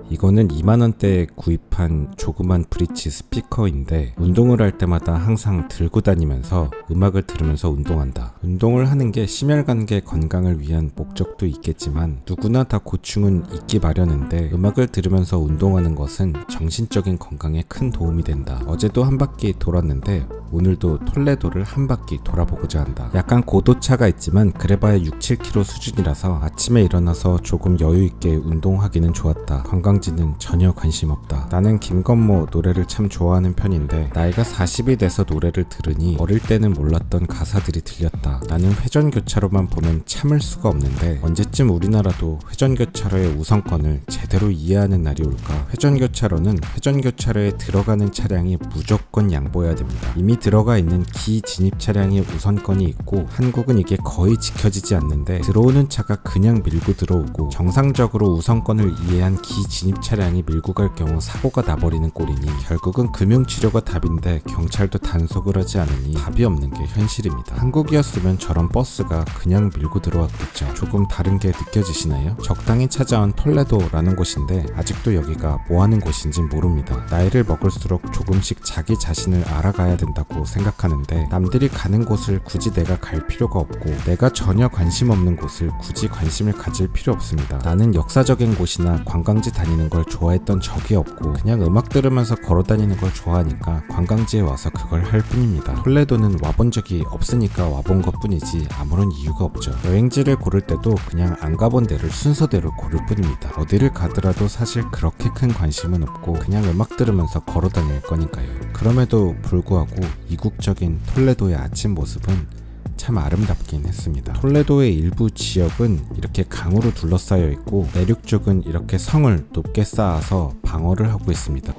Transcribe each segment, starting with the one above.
이거는 2만원대에 구입한 조그만 브릿지 스피커인데 운동을 할 때마다 항상 들고 다니면서 음악을 들으면서 운동한다. 운동을 하는 게 심혈관계 건강을 위한 목적도 있겠지만 누구나 다 고충은 있기 마련인데 음악을 들으면서 운동하는 것은 정신적인 건강에 큰 도움이 된다. 어제도 한 바퀴 돌았는데 오늘도 톨레도를 한 바퀴 돌아보고자 한다. 약간 고도차가 있지만 그래봐야 6-7km 수준이라서 아침에 일어나서 조금 여유있게 운동하기는 좋았다. 관광지는 전혀 관심 없다. 나는 김건모 노래를 참 좋아하는 편인데 나이가 40이 돼서 노래를 들으니 어릴 때는 몰랐던 가사들이 들렸다. 나는 회전교차로만 보면 참을 수가 없는데 언제쯤 우리나라도 회전교차로의 우선권을 제대로 이해하는 날이 올까? 회전교차로는 회전교차로에 들어가는 차량이 무조건 양보해야 됩니다. 이미 들어가 있는 기진입 차량의 우선권이 있고 한국은 이게 거의 지켜지지 않는데 들어오는 차가 그냥 밀고 들어오고 정상적으로 우선권을 이해한 기진입 차량이 밀고 갈 경우 사고가 나버리는 꼴이니 결국은 금융치료가 답인데 경찰도 단속을 하지 않으니 답이 없는 게 현실입니다. 한국이었으면 저런 버스가 그냥 밀고 들어왔겠죠. 조금 다른 게 느껴지시나요? 적당히 찾아온 톨레도라는 곳인데 아직도 여기가 뭐하는 곳인진 모릅니다. 나이를 먹을수록 조금씩 자기 자신을 알아가야 된다고 생각하는데 남들이 가는 곳을 굳이 내가 갈 필요가 없고 내가 전혀 관심 없는 곳을 굳이 관심을 가질 필요 없습니다. 나는 역사적인 곳이나 관광지 다니는 걸 좋아했던 적이 없고 그냥 음악 들으면서 걸어 다니는 걸 좋아하니까 관광지에 와서 그걸 할 뿐입니다. 톨레도는 와본 적이 없으니까 와본 것 뿐이지 아무런 이유가 없죠. 여행지를 고를 때도 그냥 안 가본 데를 순서대로 고를 뿐입니다. 어디를 가더라도 사실 그렇게 큰 관심은 없고 그냥 음악 들으면서 걸어 다닐 거니까요. 그럼에도 불구하고 이국적인 톨레도의 아침 모습은 참 아름답긴 했습니다. 톨레도의 일부 지역은 이렇게 강으로 둘러싸여 있고 내륙 쪽은 이렇게 성을 높게 쌓아서 방어를 하고 있습니다.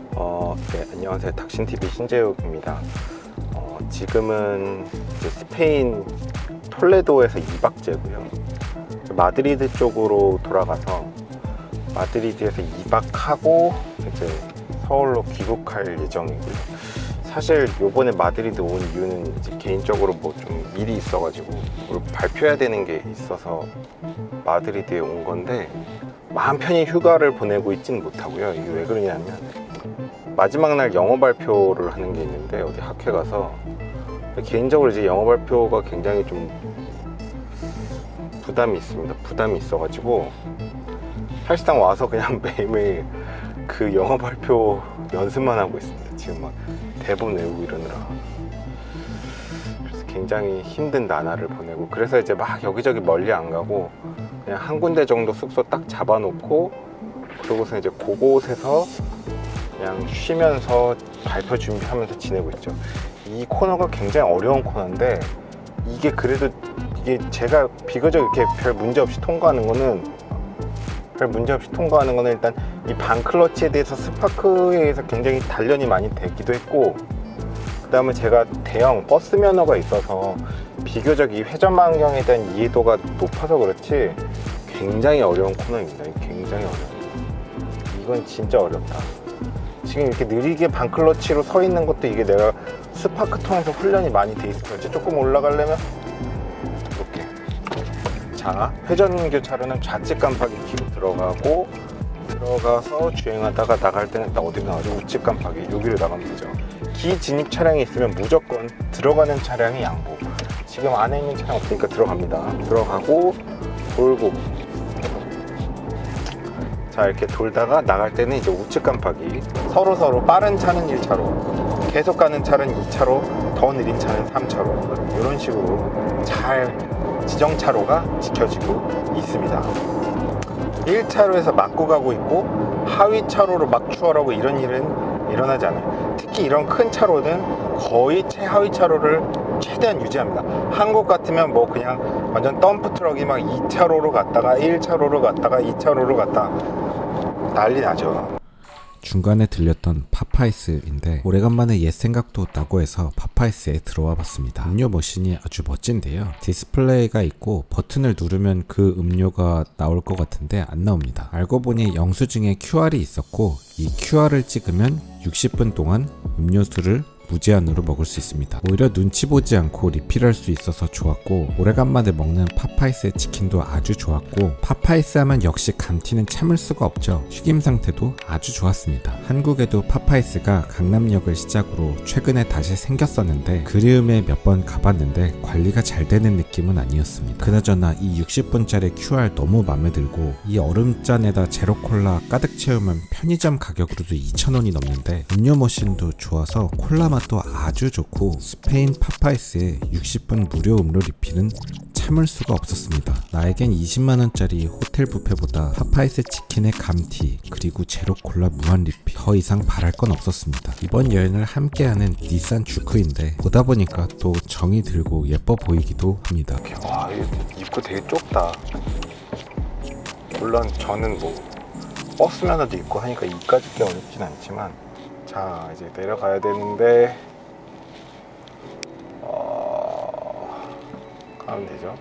네, 안녕하세요. 닥신TV 신재욱입니다. 지금은 이제 스페인 톨레도에서 2박째고요. 마드리드 쪽으로 돌아가서 마드리드에서 2박하고 이제 서울로 귀국할 예정이고요. 사실 요번에 마드리드 온 이유는 이제 개인적으로 뭐 좀 일이 있어가지고 발표해야 되는 게 있어서 마드리드에 온 건데 마음 편히 휴가를 보내고 있진 못하고요. 이게 왜 그러냐면 마지막 날 영어 발표를 하는 게 있는데 어디 학회 가서 개인적으로 이제 영어 발표가 굉장히 좀 부담이 있습니다. 부담이 있어가지고 사실상 와서 그냥 매일매일 그 영어 발표 연습만 하고 있습니다. 지금 막 대본 외우고 이러느라. 그래서 굉장히 힘든 나날을 보내고 그래서 이제 막 여기저기 멀리 안 가고 그냥 한 군데 정도 숙소 딱 잡아놓고 그러고서 이제 그곳에서 그냥 쉬면서 발표 준비하면서 지내고 있죠. 이 코너가 굉장히 어려운 코너인데 이게 그래도 이게 제가 비교적 이렇게 별 문제 없이 통과하는 거는 일단 이 반클러치에 대해서 스파크에 의해서 굉장히 단련이 많이 되기도 했고 그 다음에 제가 대형 버스 면허가 있어서 비교적 이 회전 반경에 대한 이해도가 높아서 그렇지 굉장히 어려운 코너입니다. 굉장히 어려워요. 이건 진짜 어렵다. 지금 이렇게 느리게 반클러치로 서 있는 것도 이게 내가 스파크 통해서 훈련이 많이 돼 있어서 이제 조금 올라가려면 이렇게 자 회전교차로는 좌측 깜빡이 키로 들어가서 주행하다가 나갈 때는 딱 어디 나가죠? 우측 깜빡이 여기로 나가면 되죠. 기진입 차량이 있으면 무조건 들어가는 차량이 양보. 지금 안에 있는 차량 없으니까 들어갑니다. 들어가고 돌고 자 이렇게 돌다가 나갈 때는 이제 우측 깜빡이 서로 빠른 차는 1차로 계속 가는 차는 2차로 더 느린 차는 3차로 이런 식으로 잘 지정차로가 지켜지고 있습니다. 1차로에서 막고 가고 있고 하위 차로로 막 추월하고 이런 일은 일어나지 않아요. 특히 이런 큰 차로는 거의 최하위 차로를 최대한 유지합니다. 한국 같으면 뭐 그냥 완전 덤프 트럭이 막 2차로로 갔다가 1차로로 갔다가 2차로로 갔다 난리 나죠. 중간에 들렸던 파파이스인데 오래간만에 옛 생각도 나고 해서 파파이스에 들어와 봤습니다. 음료 머신이 아주 멋진데요. 디스플레이가 있고 버튼을 누르면 그 음료가 나올 것 같은데 안 나옵니다. 알고 보니 영수증에 QR이 있었고 이 QR을 찍으면 60분 동안 음료수를 무제한으로 먹을 수 있습니다. 오히려 눈치 보지 않고 리필할 수 있어서 좋았고, 오래간만에 먹는 파파이스의 치킨도 아주 좋았고, 파파이스 하면 역시 감튀는 참을 수가 없죠. 튀김 상태도 아주 좋았습니다. 한국에도 파파이스가 강남역을 시작으로 최근에 다시 생겼었는데 그리움에 몇 번 가봤는데 관리가 잘 되는 느낌은 아니었습니다. 그나저나 이 60분짜리 QR 너무 마음에 들고, 이 얼음잔에다 제로콜라 가득 채우면 편의점 가격으로도 2,000원이 넘는데 음료 머신도 좋아서 콜라 맛도 아주 좋고, 스페인 파파이스의 60분 무료 음료 리필은 참을 수가 없었습니다. 나에겐 20만원짜리 호텔 뷔페보다 파파이스 치킨의 감튀 그리고 제로콜라 무한 리필 더 이상 바랄 건 없었습니다. 이번 여행을 함께하는 닛산 주크인데 보다 보니까 또 정이 들고 예뻐 보이기도 합니다. 와, 입구 되게 좁다. 물론 저는 뭐 버스 면허도 있고 하니까 이까짓 게 어렵진 않지만, 자 이제 내려가야 되는데 가면 되죠.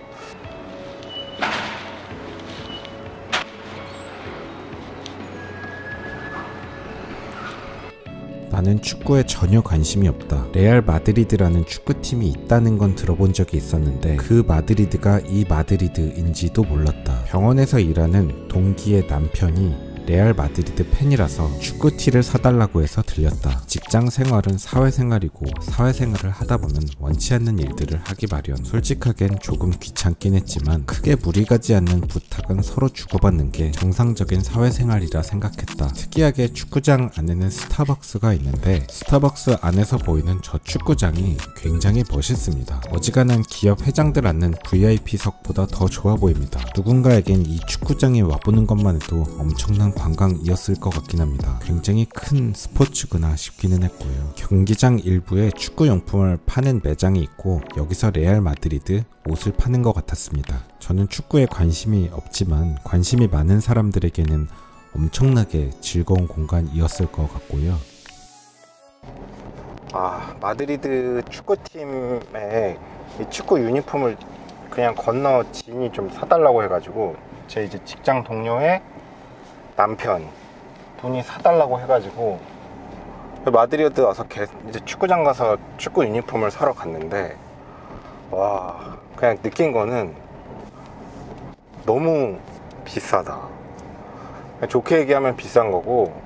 나는 축구에 전혀 관심이 없다. 레알 마드리드라는 축구팀이 있다는 건 들어본 적이 있었는데 그 마드리드가 이 마드리드인지도 몰랐다. 병원에서 일하는 동기의 남편이 레알 마드리드 팬이라서 축구티를 사달라고 해서 들렸다. 직장 생활은 사회생활이고 사회생활을 하다보면 원치 않는 일들을 하기 마련. 솔직하겐 조금 귀찮긴 했지만 크게 무리 가지 않는 부탁은 서로 주고받는 게 정상적인 사회생활이라 생각했다. 특이하게 축구장 안에는 스타벅스가 있는데 스타벅스 안에서 보이는 저 축구장이 굉장히 멋있습니다. 어지간한 기업 회장들 앉는 VIP석보다 더 좋아 보입니다. 누군가에겐 이 축구장에 와보는 것만 해도 엄청난 관광이었을 것 같긴 합니다. 굉장히 큰 스포츠구나 싶기는 했고요. 경기장 일부에 축구용품을 파는 매장이 있고 여기서 레알 마드리드 옷을 파는 것 같았습니다. 저는 축구에 관심이 없지만 관심이 많은 사람들에게는 엄청나게 즐거운 공간이었을 것 같고요. 마드리드 축구팀의 이 축구 유니폼을 그냥 건너 지인이 좀 사달라고 해가지고, 제 이제 직장 동료의 남편 분이 사달라고 해가지고 마드리드 와서 이제 축구장 가서 축구 유니폼을 사러 갔는데, 와, 그냥 느낀 거는 너무 비싸다. 좋게 얘기하면 비싼 거고,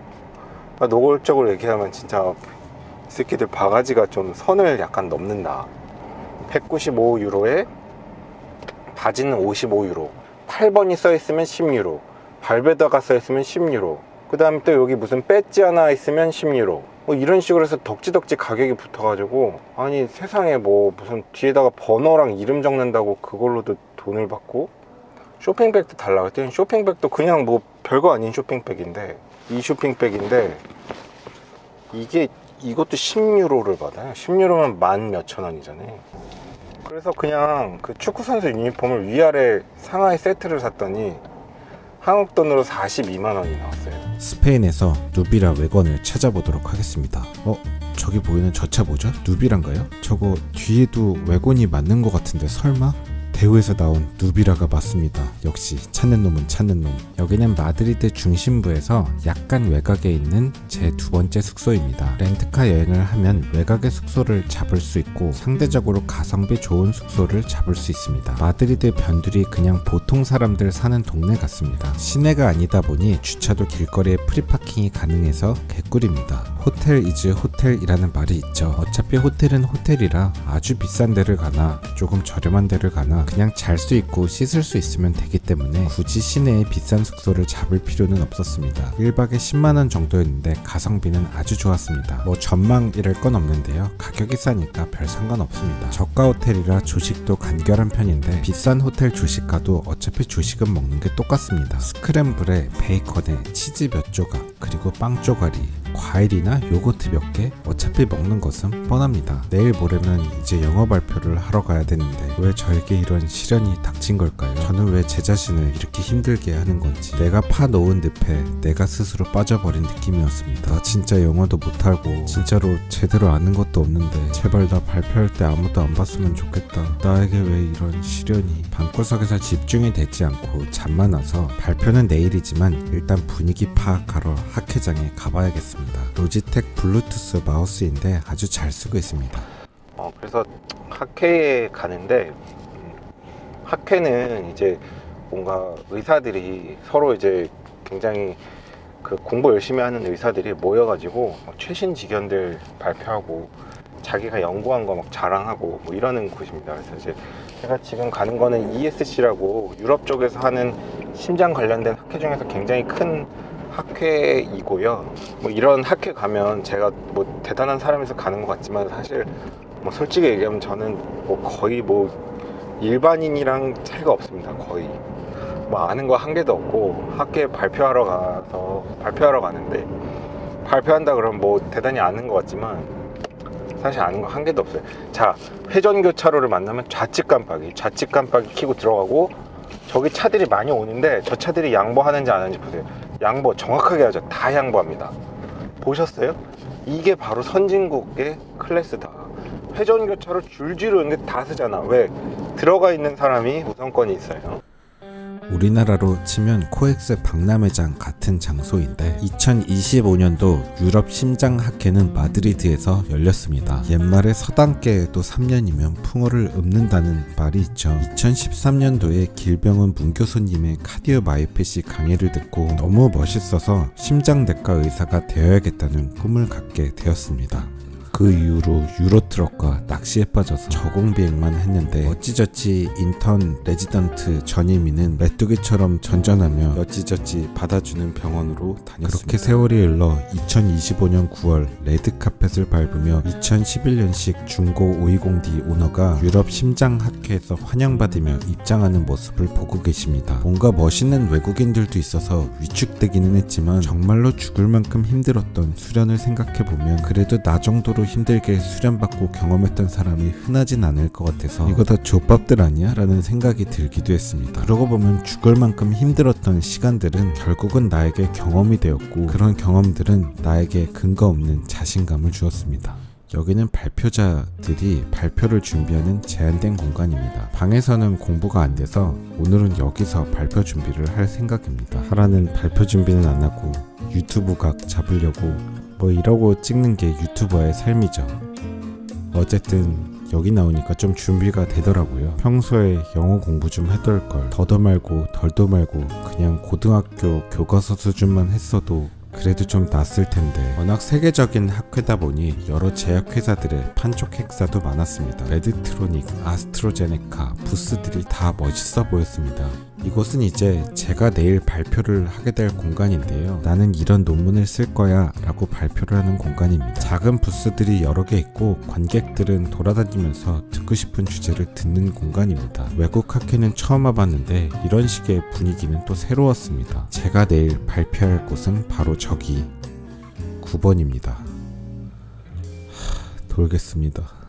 노골적으로 얘기하면 진짜 이 새끼들 바가지가 좀 선을 약간 넘는다. 195유로에 바지는 55유로, 8번이 써있으면 10유로, 발베다가 써있으면 10유로, 그 다음에 또 여기 무슨 배지 하나 있으면 10유로, 뭐 이런 식으로 해서 덕지덕지 가격이 붙어가지고, 아니 세상에 뭐 무슨 뒤에다가 번호랑 이름 적는다고 그걸로도 돈을 받고, 쇼핑백도 달라고 했더니 쇼핑백도 그냥 뭐 별거 아닌 쇼핑백인데, 이 쇼핑백인데 이것도 10유로를 받아요. 10유로면 만 몇천 원이잖아요. 그래서 그냥 그 축구선수 유니폼을 위아래 상하이 세트를 샀더니 한국 돈으로 42만 원이 나왔어요. 스페인에서 누비라 외건을 찾아보도록 하겠습니다. 저기 보이는 저 차 뭐죠? 누비란가요? 저거 뒤에도 외건이 맞는 것 같은데 설마? 대우에서 나온 누비라가 맞습니다. 역시 찾는 놈은 찾는 놈. 여기는 마드리드 중심부에서 약간 외곽에 있는 제 두 번째 숙소입니다. 렌트카 여행을 하면 외곽의 숙소를 잡을 수 있고 상대적으로 가성비 좋은 숙소를 잡을 수 있습니다. 마드리드 변두리 그냥 보통 사람들 사는 동네 같습니다. 시내가 아니다 보니 주차도 길거리에 프리파킹이 가능해서 개꿀입니다. 호텔 이즈 호텔이라는 말이 있죠. 어차피 호텔은 호텔이라 아주 비싼 데를 가나 조금 저렴한 데를 가나 그냥 잘 수 있고 씻을 수 있으면 되기 때문에 굳이 시내에 비싼 숙소를 잡을 필요는 없었습니다. 1박에 10만원 정도였는데 가성비는 아주 좋았습니다. 뭐 전망이랄 건 없는데요. 가격이 싸니까 별 상관없습니다. 저가 호텔이라 조식도 간결한 편인데 비싼 호텔 조식가도 어차피 조식은 먹는 게 똑같습니다. 스크램블에 베이컨에 치즈 몇 조각 그리고 빵 쪼가리 과일이나 요거트 몇 개 어차피 먹는 것은 뻔합니다. 내일 모레면 이제 영어 발표를 하러 가야 되는데 왜 저에게 이런 시련이 닥친 걸까요? 저는 왜 제 자신을 이렇게 힘들게 하는 건지 내가 파놓은 늪에 내가 스스로 빠져버린 느낌이었습니다. 나 진짜 영어도 못하고 진짜로 제대로 아는 것도 없는데 제발 나 발표할 때 아무도 안 봤으면 좋겠다. 나에게 왜 이런 시련이. 방구석에서 집중이 되지 않고 잠만 와서 발표는 내일이지만 일단 분위기 파악하러 학회장에 가봐야겠습니다. 있습니다. 로지텍 블루투스 마우스인데 아주 잘 쓰고 있습니다. 그래서 학회에 가는데 학회는 이제 뭔가 의사들이 서로 이제 굉장히 그 공부 열심히 하는 의사들이 모여가지고 최신 지견들 발표하고 자기가 연구한 거 막 자랑하고 뭐 이러는 곳입니다. 그래서 이제 제가 지금 가는 거는 ESC라고 유럽 쪽에서 하는 심장 관련된 학회 중에서 굉장히 큰 학회이고요. 뭐 이런 학회 가면 제가 뭐 대단한 사람에서 가는 것 같지만 사실 뭐 솔직히 얘기하면 저는 뭐 거의 뭐 일반인이랑 차이가 없습니다. 거의 뭐 아는 거 한 개도 없고 학회 발표하러 가는데 발표한다 그러면 뭐 대단히 아는 것 같지만 사실 아는 거 한 개도 없어요. 자, 회전교차로를 만나면 좌측 깜빡이 켜고 들어가고 저기 차들이 많이 오는데 저 차들이 양보하는지 안 하는지 보세요. 양보 정확하게 하죠. 다 양보합니다. 보셨어요? 이게 바로 선진국의 클래스다. 회전교차로 줄줄 오는데 다 쓰잖아. 왜? 들어가 있는 사람이 우선권이 있어요. 우리나라로 치면 코엑스 박람회장 같은 장소인데 2025년도 유럽 심장학회는 마드리드에서 열렸습니다. 옛말에 서당계에도 3년이면 풍어를 읊는다는 말이 있죠. 2013년도에 길병원 문 교수님의 카디오마이오패시 강의를 듣고 너무 멋있어서 심장내과 의사가 되어야겠다는 꿈을 갖게 되었습니다. 그 이후로 유로트럭과 낚시에 빠져서 저공비행만 했는데 어찌저찌 인턴 레지던트 전임의는 메뚜기처럼 전전하며 어찌저찌 받아주는 병원으로 다녔습니다. 그렇게 세월이 흘러 2025년 9월 레드카펫을 밟으며 2011년식 중고 520D 오너가 유럽 심장학회에서 환영받으며 입장하는 모습을 보고 계십니다. 뭔가 멋있는 외국인들도 있어서 위축되기는 했지만 정말로 죽을 만큼 힘들었던 수련을 생각해보면 그래도 나 정도로 힘들게 수련받고 경험했던 사람이 흔하진 않을 것 같아서 이거 다 족밥들 아니야? 라는 생각이 들기도 했습니다. 그러고 보면 죽을 만큼 힘들었던 시간들은 결국은 나에게 경험이 되었고 그런 경험들은 나에게 근거 없는 자신감을 주었습니다. 여기는 발표자들이 발표를 준비하는 제한된 공간입니다. 방에서는 공부가 안 돼서 오늘은 여기서 발표 준비를 할 생각입니다. 하라는 발표 준비는 안 하고 유튜브 각 잡으려고 뭐 이러고 찍는 게 유튜버의 삶이죠. 어쨌든 여기 나오니까 좀 준비가 되더라고요. 평소에 영어 공부 좀 해둘 걸 더도 말고 덜도 말고 그냥 고등학교 교과서 수준만 했어도 그래도 좀 낫을 텐데 워낙 세계적인 학회다 보니 여러 제약회사들의 판촉 행사도 많았습니다. 레드트로닉, 아스트로제네카 부스들이 다 멋있어 보였습니다. 이곳은 이제 제가 내일 발표를 하게 될 공간인데요. 나는 이런 논문을 쓸 거야 라고 발표를 하는 공간입니다. 작은 부스들이 여러 개 있고 관객들은 돌아다니면서 듣고 싶은 주제를 듣는 공간입니다. 외국 학회는 처음 와봤는데 이런 식의 분위기는 또 새로웠습니다. 제가 내일 발표할 곳은 바로 저기 9번입니다. 돌겠습니다.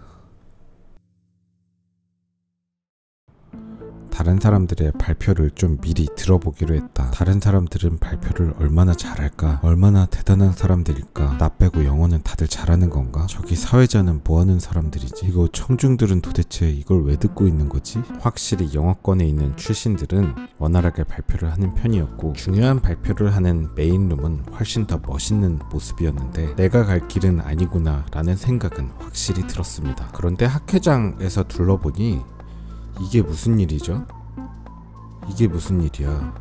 다른 사람들의 발표를 좀 미리 들어보기로 했다. 다른 사람들은 발표를 얼마나 잘할까? 얼마나 대단한 사람들일까? 나 빼고 영어는 다들 잘하는 건가? 저기 사회자는 뭐하는 사람들이지? 이거 청중들은 도대체 이걸 왜 듣고 있는 거지? 확실히 영어권에 있는 출신들은 원활하게 발표를 하는 편이었고 중요한 발표를 하는 메인룸은 훨씬 더 멋있는 모습이었는데 내가 갈 길은 아니구나 라는 생각은 확실히 들었습니다. 그런데 학회장에서 둘러보니 이게 무슨 일이죠? 이게 무슨 일이야?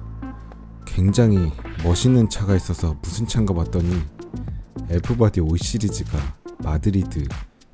굉장히 멋있는 차가 있어서 무슨 차인가 봤더니 F바디 5 시리즈가 마드리드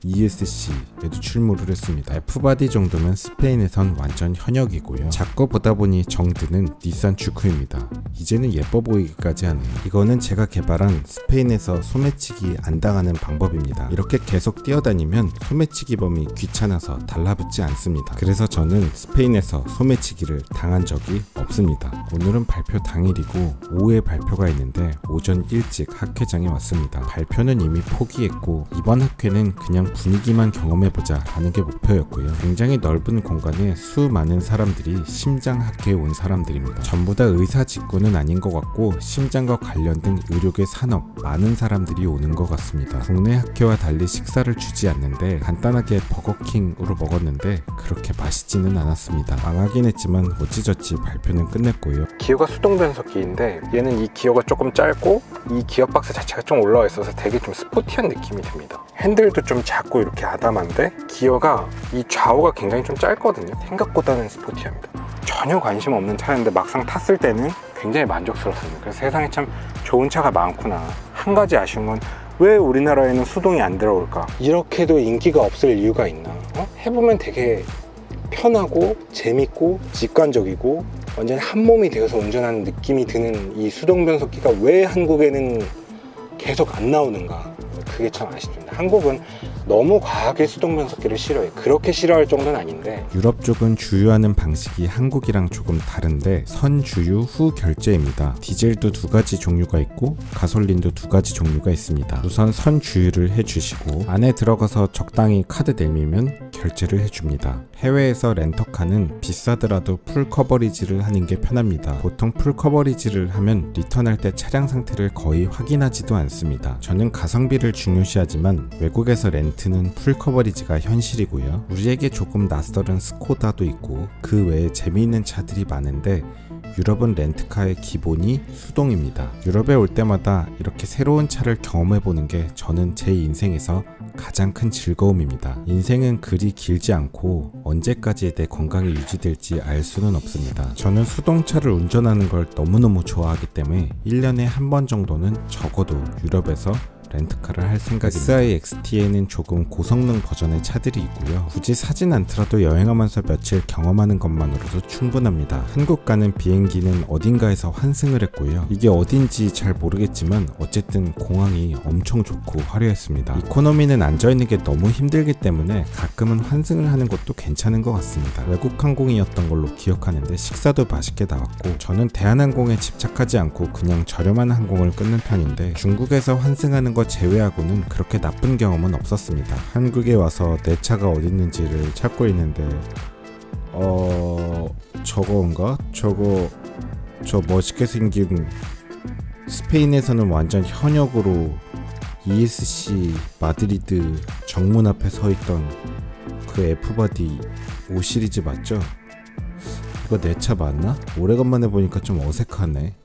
ESC에도 출몰을 했습니다. F바디 정도면 스페인에선 완전 현역이고요. 작고 보다 보니 정드는 닛산 주쿠입니다. 이제는 예뻐 보이기까지 하네요. 이거는 제가 개발한 스페인에서 소매치기 안 당하는 방법입니다. 이렇게 계속 뛰어다니면 소매치기범이 귀찮아서 달라붙지 않습니다. 그래서 저는 스페인에서 소매치기를 당한 적이 없습니다. 오늘은 발표 당일이고 오후에 발표가 있는데 오전 일찍 학회장에 왔습니다. 발표는 이미 포기했고 이번 학회는 그냥 그냥 분위기만 경험해보자 하는 게 목표였고요. 굉장히 넓은 공간에 수많은 사람들이 심장학회에 온 사람들입니다. 전부 다 의사 직군은 아닌 것 같고 심장과 관련된 의료계 산업 많은 사람들이 오는 것 같습니다. 국내 학회와 달리 식사를 주지 않는데 간단하게 버거킹으로 먹었는데 그렇게 맛있지는 않았습니다. 망하긴 했지만 어찌저찌 발표는 끝냈고요. 기어가 수동 변속기인데 얘는 이 기어가 조금 짧고 이 기어 박스 자체가 좀 올라와 있어서 되게 좀 스포티한 느낌이 듭니다. 핸들도 좀 작고 이렇게 아담한데 기어가 이 좌우가 굉장히 좀 짧거든요. 생각보다는 스포티합니다. 전혀 관심 없는 차였는데 막상 탔을 때는 굉장히 만족스럽습니다. 그래서 세상에 참 좋은 차가 많구나. 한 가지 아쉬운 건 왜 우리나라에는 수동이 안 들어올까? 이렇게도 인기가 없을 이유가 있나? 해보면 되게 편하고 재밌고 직관적이고 완전 한 몸이 되어서 운전하는 느낌이 드는 이 수동 변속기가 왜 한국에는 계속 안 나오는가? 그게 참 아쉽습니다. 한국은 너무 과하게 수동 변속기를 싫어해요. 그렇게 싫어할 정도는 아닌데 유럽 쪽은 주유하는 방식이 한국이랑 조금 다른데 선주유 후 결제입니다. 디젤도 두 가지 종류가 있고 가솔린도 두 가지 종류가 있습니다. 우선 선주유를 해주시고 안에 들어가서 적당히 카드 내밀면 결제를 해줍니다. 해외에서 렌터카는 비싸더라도 풀 커버리지를 하는 게 편합니다. 보통 풀 커버리지를 하면 리턴할 때 차량 상태를 거의 확인하지도 않습니다. 저는 가성비를 중요시하지만 외국에서 렌트는 풀 커버리지가 현실이고요. 우리에게 조금 낯설은 스코다도 있고 그 외에 재미있는 차들이 많은데 유럽은 렌트카의 기본이 수동입니다. 유럽에 올 때마다 이렇게 새로운 차를 경험해보는 게 저는 제 인생에서 가장 큰 즐거움입니다. 인생은 그리 길지 않고 언제까지 내 건강이 유지될지 알 수는 없습니다. 저는 수동차를 운전하는 걸 너무너무 좋아하기 때문에 1년에 한 번 정도는 적어도 유럽에서 렌트카를 할 생각입니다. SI-XT에는 조금 고성능 버전의 차들이 있고요. 굳이 사진 않더라도 여행하면서 며칠 경험하는 것만으로도 충분합니다. 한국 가는 비행기는 어딘가에서 환승을 했고요. 이게 어딘지 잘 모르겠지만 어쨌든 공항이 엄청 좋고 화려했습니다. 이코노미는 앉아있는 게 너무 힘들기 때문에 가끔은 환승을 하는 것도 괜찮은 것 같습니다. 외국 항공이었던 걸로 기억하는데 식사도 맛있게 나왔고 저는 대한항공에 집착하지 않고 그냥 저렴한 항공을 끊는 편인데 중국에서 환승하는 거 제외하고는 그렇게 나쁜 경험은 없었습니다. 한국에 와서 내 차가 어디 있는지를 찾고 있는데 저건가? 저 멋있게 생긴 스페인에서는 완전 현역으로 ESC 마드리드 정문 앞에 서 있던 그 F바디 5 시리즈 맞죠? 이거 내 차 맞나? 오래간만에 보니까 좀 어색하네.